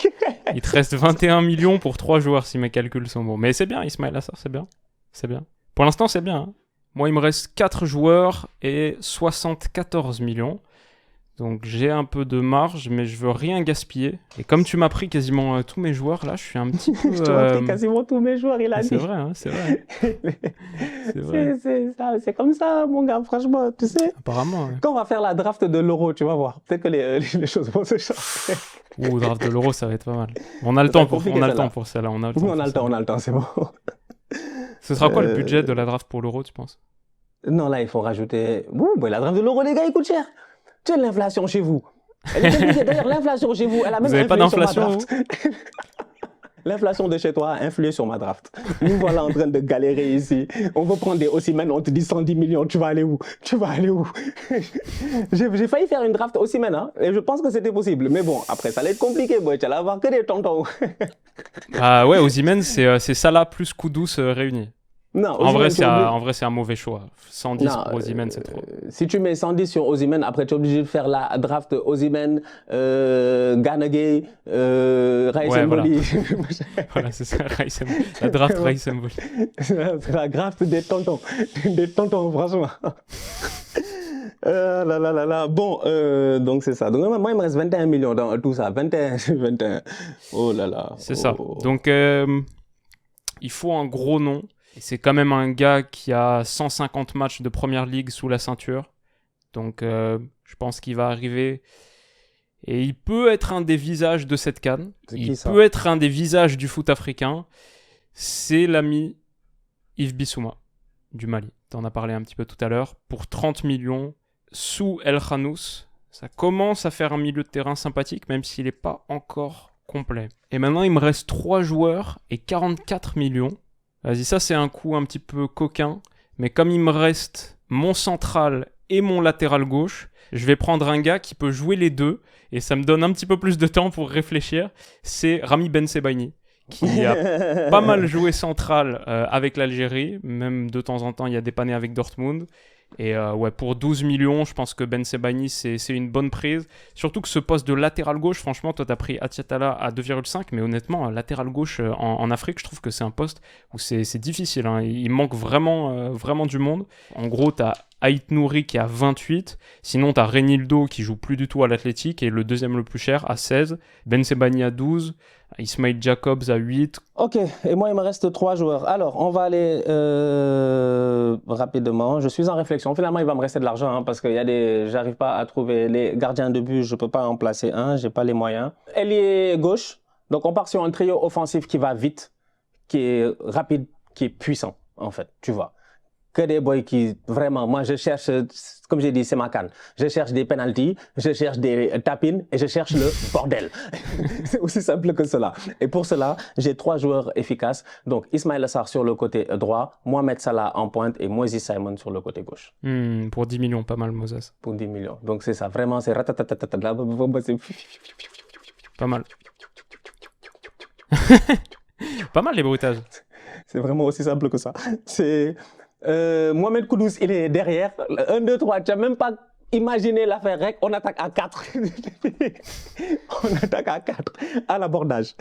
Il te reste 21 millions pour 3 joueurs, si mes calculs sont bons. Mais c'est bien, Ismaïla Sarr, c'est bien. C'est bien. Pour l'instant, c'est bien. Hein. Moi, il me reste 4 joueurs et 74 millions. Donc j'ai un peu de marge, mais je veux rien gaspiller. Et comme tu m'as pris quasiment tous mes joueurs, là, je suis un petit peu... Tu m'as pris quasiment tous mes joueurs, il a dit. C'est vrai, hein, c'est vrai. C'est comme ça, mon gars, franchement, tu sais. Apparemment, ouais. Quand on va faire la draft de l'Euro, tu vas voir. Peut-être que les choses vont se changer. Ouh, draft de l'Euro, ça va être pas mal. On a le temps pour celle-là. On a le temps, c'est bon. Ce sera quoi le budget de la draft pour l'Euro, tu penses? Non, là, il faut rajouter... la draft de l'Euro, les gars, il coûte cher. Tu as l'inflation chez vous. D'ailleurs, l'inflation chez vous, elle a même influé sur ma draft. L'inflation de chez toi a influé sur ma draft. Nous voilà en train de galérer ici. On veut prendre des Osimhen, on te dit 110 millions, tu vas aller où? J'ai failli faire une draft Osimhen, hein, et je pense que c'était possible. Mais bon, après, ça allait être compliqué, boy. Tu allais avoir que des tontons. Ah ouais, Osimhen, c'est Salah plus Kudus réunis. Non, en vrai, c'est un mauvais choix. 110 pour Osimhen, c'est trop. Si tu mets 110 sur Osimhen, après tu es obligé de faire la draft Osimhen, Gana Gueye, Raïs Mboli. Voilà, c'est ça, la draft Raïs Mboli. C'est la draft des tontons. Des tontons, franchement. Bon, donc c'est ça. Donc moi, il me reste 21 millions dans tout ça. 21. Oh là là. C'est ça. Donc, il faut un gros nom. Et c'est quand même un gars qui a 150 matchs de première ligue sous la ceinture. Donc, je pense qu'il va arriver. Et il peut être un des visages de cette CAN. Il peut être un des visages du foot africain. C'est l'ami Yves Bissouma du Mali. Tu en as parlé un petit peu tout à l'heure. Pour 30 millions, sous El Khanous. Ça commence à faire un milieu de terrain sympathique, même s'il n'est pas encore complet. Et maintenant, il me reste 3 joueurs et 44 millions. Vas-y, ça c'est un coup un petit peu coquin, mais comme il me reste mon central et mon latéral gauche. Je vais prendre un gars qui peut jouer les deux, et ça me donne un petit peu plus de temps pour réfléchir. C'est Rami Bensebaini, qui a pas mal joué central avec l'Algérie, même de temps en temps il a dépanné avec Dortmund. Et ouais, pour 12 millions, je pense que Bensebaini, c'est une bonne prise. Surtout que ce poste de latéral gauche, franchement, toi, tu as pris Atiatala à 2,5, mais honnêtement, latéral gauche en Afrique, je trouve que c'est un poste où c'est difficile. Hein. Il manque vraiment du monde. En gros, tu as Ait Nouri qui est à 28. Sinon, tu as Renildo qui joue plus du tout à l'Athletic et le deuxième le plus cher à 16. Bensebaini à 12. Ismail Jacobs à 8. Ok, et moi il me reste 3 joueurs. Alors, on va aller rapidement. Je suis en réflexion. Finalement, il va me rester de l'argent parce que j'arrive pas à trouver les gardiens de but. Je peux pas en placer un. J'ai pas les moyens. Ailier gauche. Donc, on part sur un trio offensif qui va vite, qui est rapide, qui est puissant en fait. Tu vois. Que des boys qui, vraiment, moi je cherche, comme j'ai dit, c'est ma canne. Je cherche des penalties, je cherche des tapines et je cherche le bordel. C'est aussi simple que cela. Et pour cela, j'ai 3 joueurs efficaces. Donc Ismaïla Sarr sur le côté droit, Mohamed Salah en pointe et Moses Simon sur le côté gauche. Pour 10 millions, pas mal, Moses. Pour 10 millions. Donc c'est ça, vraiment, c'est ratatatatata. Pas mal. Pas mal les bruitages. C'est vraiment aussi simple que ça. C'est... Mohamed Kudus, il est derrière. 1, 2, 3, tu n'as même pas imaginé l'affaire rec. On attaque à 4. On attaque à 4 à l'abordage.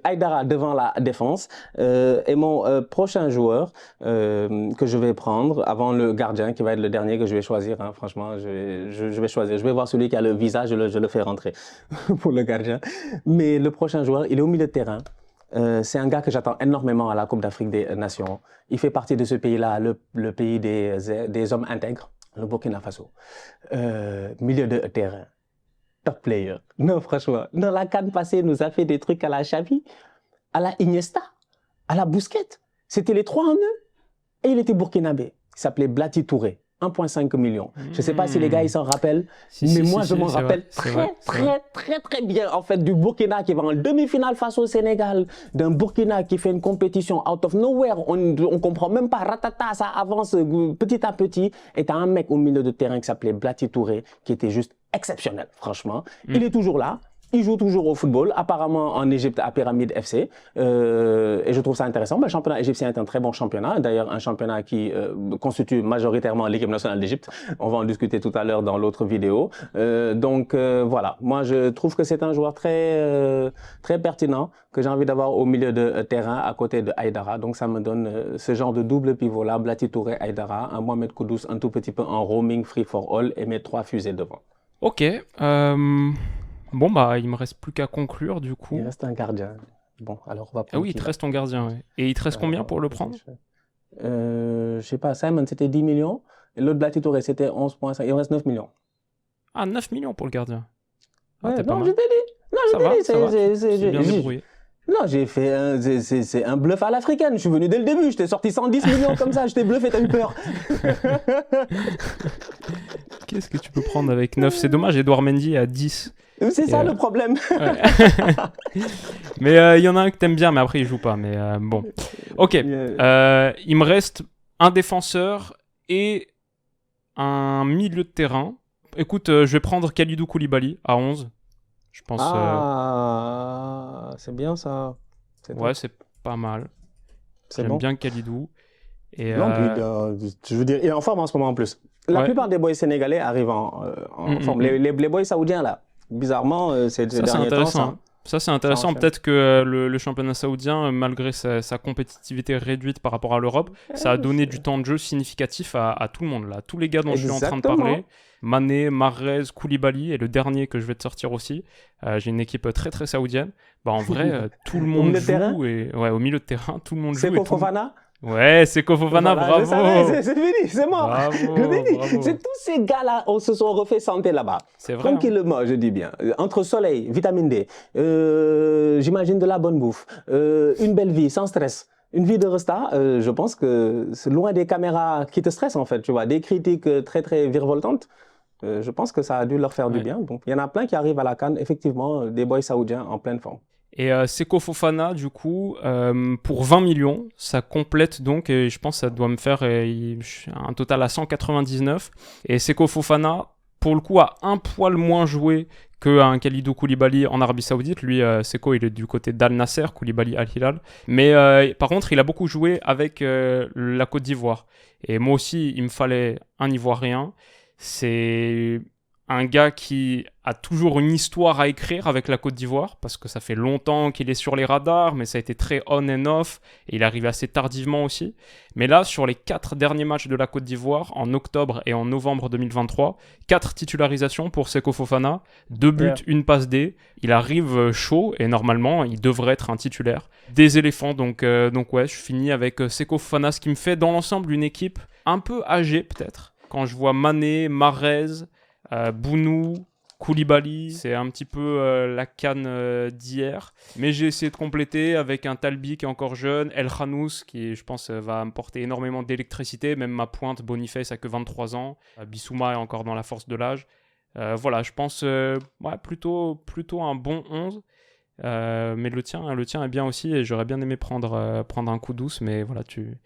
Aïdara devant la défense. Et mon prochain joueur que je vais prendre avant le gardien, qui va être le dernier que je vais choisir. Hein, franchement, je vais choisir. Je vais voir celui qui a le visage, je le fais rentrer pour le gardien. Mais le prochain joueur, il est au milieu de terrain. C'est un gars que j'attends énormément à la Coupe d'Afrique des Nations. Il fait partie de ce pays-là, le pays des hommes intègres, le Burkina Faso. Milieu de terrain, top player. Non, franchement, dans la CAN passée, nous a fait des trucs à la Xavi, à la Iniesta, à la Busquets. C'était les 3 en 1. Et il était burkinabé. Il s'appelait Blati Touré. 1,5 million. Je ne sais pas si les gars ils s'en rappellent, mais moi je m'en rappelle très bien en fait du Burkina qui va en demi-finale face au Sénégal, d'un Burkina qui fait une compétition out of nowhere, on comprend même pas, ratata, ça avance petit à petit, et t'as un mec au milieu de terrain qui s'appelait Blati Touré qui était juste exceptionnel, franchement. Il est toujours là. Il joue toujours au football, apparemment en Égypte à Pyramide FC, et je trouve ça intéressant. Le championnat égyptien est un très bon championnat, d'ailleurs un championnat qui constitue majoritairement l'équipe nationale d'Égypte. On va en discuter tout à l'heure dans l'autre vidéo. Donc voilà, moi je trouve que c'est un joueur très pertinent que j'ai envie d'avoir au milieu de terrain à côté de Aïdara. Donc ça me donne ce genre de double pivot là, Blati Touré, Aïdara, un Mohamed Kudus un tout petit peu en roaming free for all et mes 3 fusées devant. Ok. Bon, bah, il me reste plus qu'à conclure, du coup. Il reste un gardien. Bon, alors on va prendre... Ah oui, il te reste ton gardien, ouais. Et il te reste combien pour le prendre? Je sais pas, Simon, c'était 10 millions. Et l'autre Blati Touré, c'était 11,5. Il me reste 9 millions. Ah, 9 millions pour le gardien. Ah, ouais, non, je t'ai dit. Non, je t'ai dit. C'est bien débrouillé. Non, j'ai fait c'est un bluff à l'africaine. Je suis venu dès le début. Je t'ai sorti 110 millions comme ça. Je t'ai bluffé, t'as eu peur. Qu'est-ce que tu peux prendre avec 9? C'est dommage, Edouard Mendy à 10. C'est ça le problème. Ouais. Mais il y en a un que t'aimes bien, mais après il joue pas. Mais bon. Ok. Il me reste un défenseur et un milieu de terrain. Écoute, je vais prendre Kalidou Koulibaly à 11. Je pense. C'est bien ça. Ouais, c'est pas mal. J'aime bon. bien Kalidou. Et non, je veux dire, il est en forme en ce moment en plus. La plupart des boys sénégalais arrivent en forme. Les boys saoudiens là, bizarrement, c'est intéressant. Ça, c'est intéressant. Peut-être que le championnat saoudien, malgré sa compétitivité réduite par rapport à l'Europe, ça a donné du temps de jeu significatif à tout le monde. Là. Tous les gars dont je suis en train de parler, Mané, Mahrez, Koulibaly, et le dernier que je vais te sortir aussi, j'ai une équipe très très saoudienne. Bah, en vrai, tout le monde joue. Et, ouais, au milieu de terrain, tout le monde joue. C'est Fofana. Ouais, c'est Fofana, bravo. C'est fini, c'est mort. Bravo. C'est tous ces gars-là, on se sont refait santé là-bas. C'est vrai. Tranquillement, je dis bien. Entre soleil, vitamine D, j'imagine de la bonne bouffe, une belle vie, sans stress. Une vie de resta, je pense que c'est loin des caméras qui te stressent en fait, tu vois, des critiques très très virevoltantes. Je pense que ça a dû leur faire du bien. Donc, il y en a plein qui arrivent à la CAN, effectivement, des boys saoudiens en pleine forme. Et Seko Fofana, du coup, pour 20 millions, ça complète donc, et je pense que ça doit me faire un total à 199. Et Seko Fofana, pour le coup, a un poil moins joué qu'un Kalidou Koulibaly en Arabie Saoudite. Lui, Seko, il est du côté d'Al Nasser, Koulibaly Al Hilal. Mais par contre, il a beaucoup joué avec la Côte d'Ivoire. Et moi aussi, il me fallait un Ivoirien. C'est un gars qui a toujours une histoire à écrire avec la Côte d'Ivoire, parce que ça fait longtemps qu'il est sur les radars, mais ça a été très on and off, et il arrive assez tardivement aussi. Mais là, sur les 4 derniers matchs de la Côte d'Ivoire, en octobre et en novembre 2023, 4 titularisations pour Seko Fofana, 2 buts, une passe D. Il arrive chaud, et normalement, il devrait être un titulaire. Des éléphants, donc ouais, je finis avec Seko Fofana, ce qui me fait dans l'ensemble une équipe un peu âgée peut-être. Quand je vois Mané, Mahrez, Bounou, Koulibaly, c'est un petit peu la CAN d'hier. Mais j'ai essayé de compléter avec un Talbi qui est encore jeune, El Khanous qui, je pense, va apporter énormément d'électricité. Même ma pointe, Boniface, a que 23 ans. Bissouma est encore dans la force de l'âge. Voilà, je pense plutôt un bon 11. Mais le tien est bien aussi et j'aurais bien aimé prendre un coup douce. Mais voilà, tu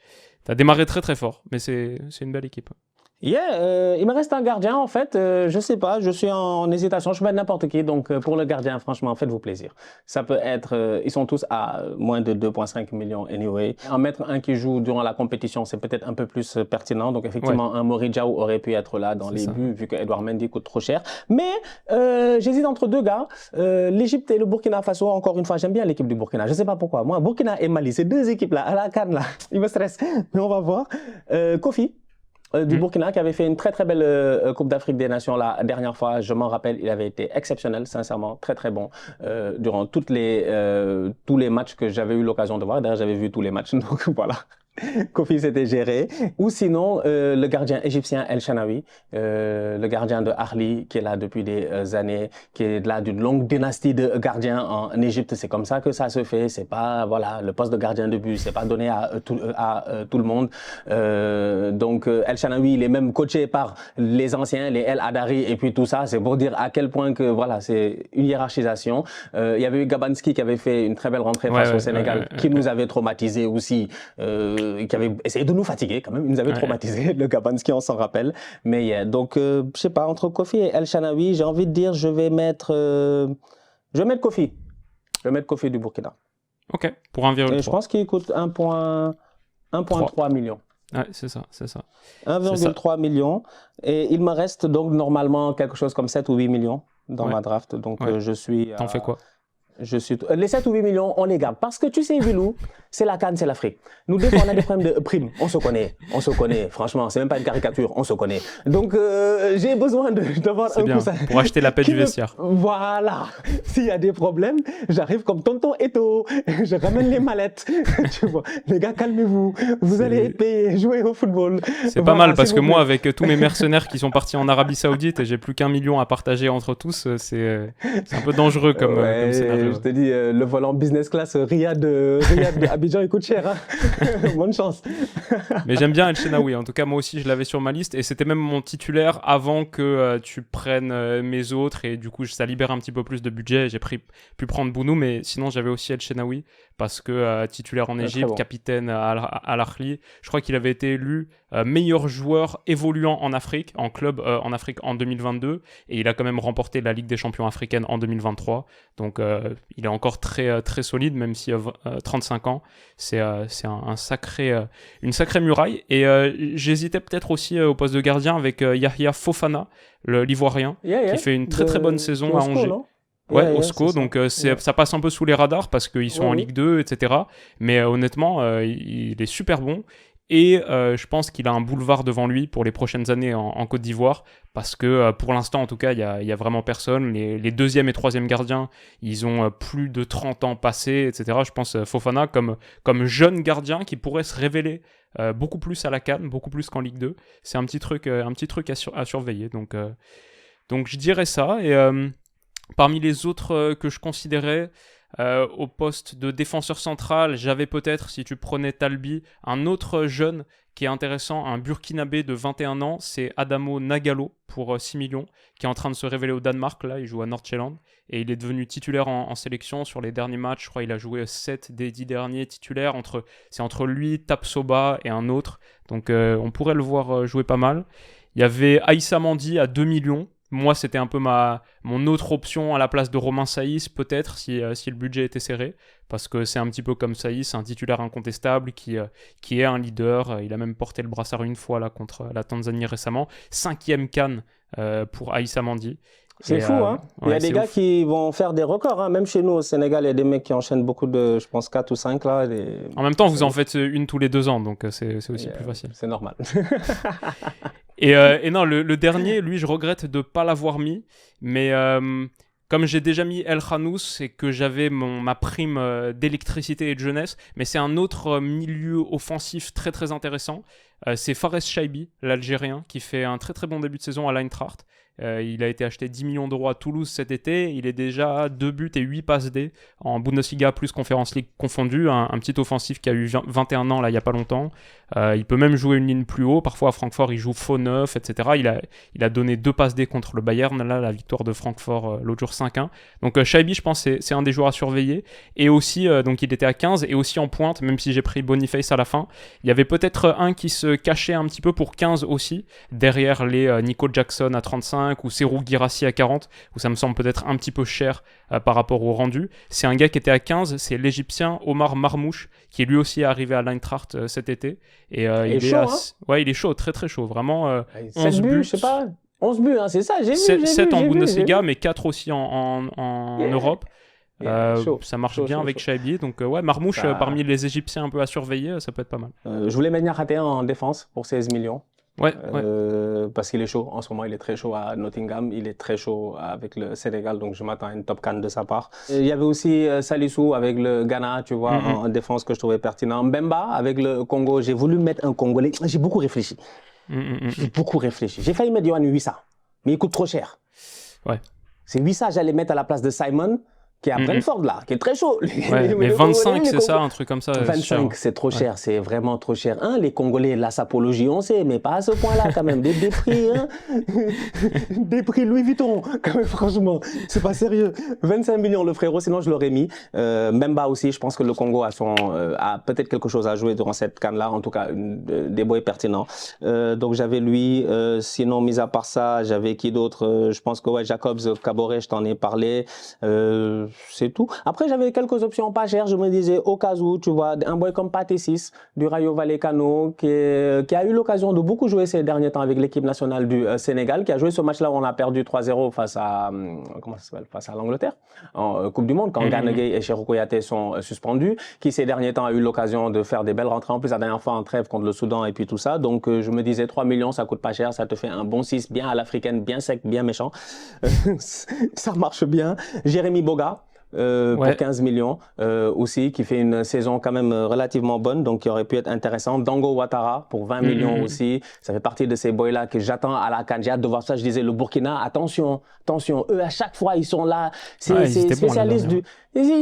as démarré très très fort. Mais c'est une belle équipe. Il me reste un gardien en fait, je sais pas, je suis en hésitation, je peux mettre n'importe qui, donc pour le gardien, franchement, faites-vous plaisir. Ça peut être, ils sont tous à moins de 2,5 millions anyway. En mettre un qui joue durant la compétition, c'est peut-être un peu plus pertinent, donc effectivement, un Moridiaw aurait pu être là dans les buts, vu que Edouard Mendy coûte trop cher. Mais j'hésite entre deux gars, l'Égypte et le Burkina Faso, encore une fois, j'aime bien l'équipe du Burkina, je sais pas pourquoi. Moi, Burkina et Mali, ces deux équipes-là, à la CAN, là, ils me stressent, mais on va voir. Kofi. Du Burkina, qui avait fait une très très belle Coupe d'Afrique des Nations la dernière fois. Je m'en rappelle, il avait été exceptionnel, sincèrement, très très bon durant tous les matchs que j'avais eu l'occasion de voir. D'ailleurs, j'avais vu tous les matchs, donc voilà. Kofi s'était géré. Ou sinon, le gardien égyptien El Shanawi, le gardien de Arli, qui est là depuis des années, qui est là d'une longue dynastie de gardiens en Égypte. C'est comme ça que ça se fait. C'est pas, voilà, le poste de gardien de but, c'est pas donné à tout le monde. Donc, El Shanawi, il est même coaché par les anciens, les El Hadari et puis tout ça. C'est pour dire à quel point que, voilà, c'est une hiérarchisation. Il y avait eu Gabanski qui avait fait une très belle rentrée face au Sénégal, qui nous avait traumatisé aussi. Qui avait essayé de nous fatiguer quand même, il nous avait traumatisé, le Gabanski, on s'en rappelle. Mais donc, je sais pas, entre Kofi et El Shanawi, j'ai envie de dire, je vais mettre Kofi. Je vais mettre Kofi du Burkina. Ok, pour 1,3. Je pense qu'il coûte 1,3 million. Ouais, c'est ça. 1,3 million. Et il me reste donc normalement quelque chose comme 7 ou 8 millions dans ma draft. Donc, je suis... T'en fais quoi? Les 7 ou 8 millions, on les garde. Parce que tu sais, Vilou, c'est la CAN, c'est l'Afrique. Nous, des fois, on a des problèmes de primes. On se connaît. Franchement, c'est même pas une caricature. On se connaît. Donc, j'ai besoin d'avoir un coussin. Pour acheter la paix du vestiaire. Voilà. S'il y a des problèmes, j'arrive comme tonton Eto. Je ramène les mallettes. Tu vois. Les gars, calmez-vous. Vous allez être payés, jouer au football. C'est pas mal parce que moi, avec tous mes mercenaires qui sont partis en Arabie Saoudite et j'ai plus qu'1 million à partager entre tous, c'est un peu dangereux comme scénario. Je te dis, le volant business class Riyad Abidjan, il coûte cher. Hein. Bonne chance. Mais j'aime bien El Shenaoui. En tout cas, moi aussi, je l'avais sur ma liste. Et c'était même mon titulaire avant que tu prennes mes autres. Et du coup, ça libère un petit peu plus de budget. J'ai pu prendre Bounou. Mais sinon, j'avais aussi El Shenaoui. Parce que titulaire en Égypte, capitaine à l'Arli. Je crois qu'il avait été élu meilleur joueur évoluant en Afrique, en club en Afrique en 2022. Et il a quand même remporté la Ligue des champions africaine en 2023. Donc, il est encore très, très solide, même s'il a 35 ans. C'est une sacrée muraille. Et j'hésitais peut-être aussi au poste de gardien avec Yahya Fofana, l'Ivoirien, qui fait une très très bonne saison à Angers. Au SCO, donc ça passe un peu sous les radars parce qu'ils sont en Ligue 2, etc. Mais honnêtement, il est super bon. Et je pense qu'il a un boulevard devant lui pour les prochaines années en Côte d'Ivoire parce que pour l'instant, en tout cas, il y a vraiment personne. Les deuxième et troisième gardiens, ils ont plus de 30 ans passés, etc. Je pense Fofana comme jeune gardien qui pourrait se révéler beaucoup plus à la CAN, beaucoup plus qu'en Ligue 2. C'est un petit truc à surveiller. Donc je dirais ça. Et parmi les autres que je considérais, Au poste de défenseur central, j'avais peut-être, si tu prenais Talbi, un autre jeune qui est intéressant, un Burkinabé de 21 ans, c'est Adamo Nagalo pour 6 millions, qui est en train de se révéler au Danemark. Là, il joue à Nordsjælland et il est devenu titulaire en sélection sur les derniers matchs. Je crois qu'il a joué 7 des 10 derniers titulaires. C'est entre lui, Tapsoba et un autre. Donc on pourrait le voir jouer pas mal. Il y avait Aïssa Mandi à 2 millions. Moi, c'était un peu mon autre option à la place de Romain Saïs, peut-être, si le budget était serré. Parce que c'est un petit peu comme Saïs, un titulaire incontestable qui est un leader. Il a même porté le brassard une fois là, contre la Tanzanie récemment. 5e CAN pour Aïssa Mandi. C'est fou, hein. Il y a des gars qui vont faire des records, hein. Même chez nous au Sénégal, il y a des mecs qui enchaînent beaucoup de, je pense, 4 ou 5 là. En même temps, vous en faites une tous les 2 ans, donc c'est aussi plus facile. C'est normal. Et non, le dernier, lui, je regrette de ne pas l'avoir mis, mais comme j'ai déjà mis El Khanous et que j'avais ma prime d'électricité et de jeunesse, mais c'est un autre milieu offensif très très intéressant. C'est Fares Chaibi, l'Algérien, qui fait un très très bon début de saison à l'Eintracht. Il a été acheté 10 millions d'euros à Toulouse cet été. Il est déjà à 2 buts et 8 passes D en Bundesliga plus Conference League confondu. Un petit offensif qui a eu 21 ans là, il n'y a pas longtemps. Il peut même jouer une ligne plus haut. Parfois à Francfort, il joue faux neuf, etc. Il a donné 2 passes D contre le Bayern, là, la victoire de Francfort l'autre jour 5-1. Donc Chaibi, je pense, c'est un des joueurs à surveiller. Et aussi, donc il était à 15 et aussi en pointe, même si j'ai pris Boniface à la fin. Il y avait peut-être un qui se cachait un petit peu pour 15 aussi, derrière les Nico Jackson à 35 ou Serhou Guirassy à 40, où ça me semble peut-être un petit peu cher par rapport au rendu. C'est un gars qui était à 15, c'est l'Égyptien Omar Marmouche, qui lui aussi est arrivé à l'Eintracht cet été. Et il est chaud, ouais, il est chaud, très très chaud, vraiment 11 buts, je sais pas, 11 buts, hein, c'est ça, j'ai vu. 7 en Bundesliga, mais 4 aussi en Europe. Ça marche bien avec Chaibi, donc ouais, Marmouche parmi les Égyptiens un peu à surveiller, ça peut être pas mal. Je voulais mettre Niakhaté en défense pour 16 millions. Ouais. Parce qu'il est chaud. En ce moment, il est très chaud à Nottingham. Il est très chaud avec le Sénégal. Donc, je m'attends à une top 4 de sa part. Il y avait aussi Salissou avec le Ghana, tu vois, en défense que je trouvais pertinent. Mbemba avec le Congo. J'ai voulu mettre un Congolais. J'ai beaucoup réfléchi. J'ai failli mettre Yohan Wissa, mais il coûte trop cher. Ouais. C'est Wissa, j'allais mettre à la place de Simon, qui est à Brentford là, qui est très chaud. Ouais, mais 25, c'est ça, un truc comme ça. 25, c'est trop cher, c'est vraiment trop cher. Les Congolais, la sapologie, on sait, mais pas à ce point-là quand même. Des prix, des prix Louis Vuitton, quand même, franchement, c'est pas sérieux. 25 millions le frérot, sinon je l'aurais mis. Mbemba aussi, je pense que le Congo a peut-être quelque chose à jouer durant cette CAN-là, en tout cas, des boys pertinents. Donc j'avais lui, sinon, mis à part ça, j'avais qui d'autre je pense que ouais, Jacobs Caboret, je t'en ai parlé. C'est tout. Après, j'avais quelques options pas chères. Je me disais, au cas où, tu vois, un boy comme Pathé 6 du Rayo Vallecano, qui a eu l'occasion de beaucoup jouer ces derniers temps avec l'équipe nationale du Sénégal, qui a joué ce match-là où on a perdu 3-0 face à, face à l'Angleterre, en Coupe du Monde, quand Gana Gueye et Cheikhou Kouyaté sont suspendus, qui ces derniers temps a eu l'occasion de faire des belles rentrées. En plus, la dernière fois en trêve contre le Soudan et puis tout ça. Donc, je me disais, 3 millions, ça coûte pas cher. Ça te fait un bon 6, bien à l'africaine, bien sec, bien méchant. Ça marche bien. Jérémy Boga. Pour 15 millions aussi, qui fait une saison quand même relativement bonne, donc qui aurait pu être intéressant. Dango Ouattara pour 20 millions aussi, ça fait partie de ces boys-là que j'attends à la CAN. J'ai hâte de voir ça. Je disais, le Burkina, attention, eux à chaque fois ils sont là, c'est spécialistes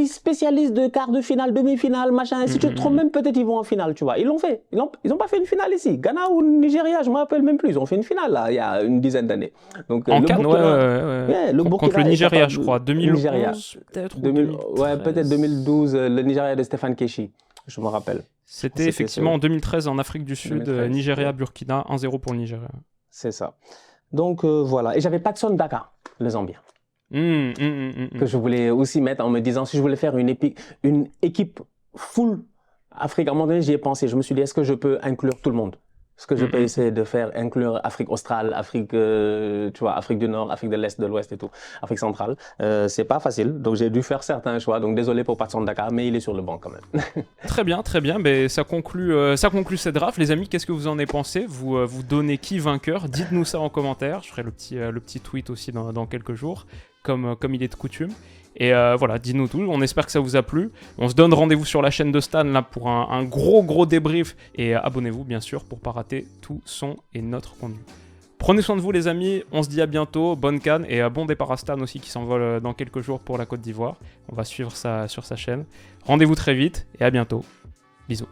spécialistes de quart de finale, demi-finale, machin. Si tu te trompes même, peut-être ils vont en finale, tu vois. Ils l'ont fait. Ils ont pas fait une finale ici. Ghana ou Nigeria, je me rappelle même plus. Ils ont fait une finale là, il y a une dizaine d'années. Donc en CAN, le Burkina contre le Nigeria, je crois, 2011 peut-être. Peut-être 2012, le Nigeria de Stéphane Keshi, je me rappelle. C'était effectivement en 2013 en Afrique du Sud, Nigeria-Burkina, 1-0 pour le Nigeria. C'est ça. Donc voilà. Et j'avais Patson Daka, le Zambien. Que je voulais aussi mettre en me disant, si je voulais faire une équipe full Afrique, à un moment donné, j'y ai pensé. Je me suis dit, est-ce que je peux inclure tout le monde? Ce que je peux essayer de faire, inclure Afrique australe, Afrique, tu vois, Afrique du Nord, Afrique de l'Est, de l'Ouest et tout, Afrique centrale. C'est pas facile, donc j'ai dû faire certains choix. Donc désolé pour Patson Daka, mais il est sur le banc quand même. Très bien. Ben, ça conclut cette draft. Les amis, qu'est-ce que vous en avez pensé? Vous donnez qui vainqueur? Dites-nous ça en commentaire. Je ferai le petit tweet aussi dans quelques jours, comme il est de coutume. Et voilà, dites-nous tout, on espère que ça vous a plu. On se donne rendez-vous sur la chaîne de Stan là pour un gros débrief. Et abonnez-vous bien sûr pour ne pas rater tout son et notre contenu. Prenez soin de vous les amis, on se dit à bientôt, bonne canne et bon départ à Stan aussi qui s'envole dans quelques jours pour la Côte d'Ivoire. On va suivre ça sur sa chaîne. Rendez-vous très vite et à bientôt. Bisous.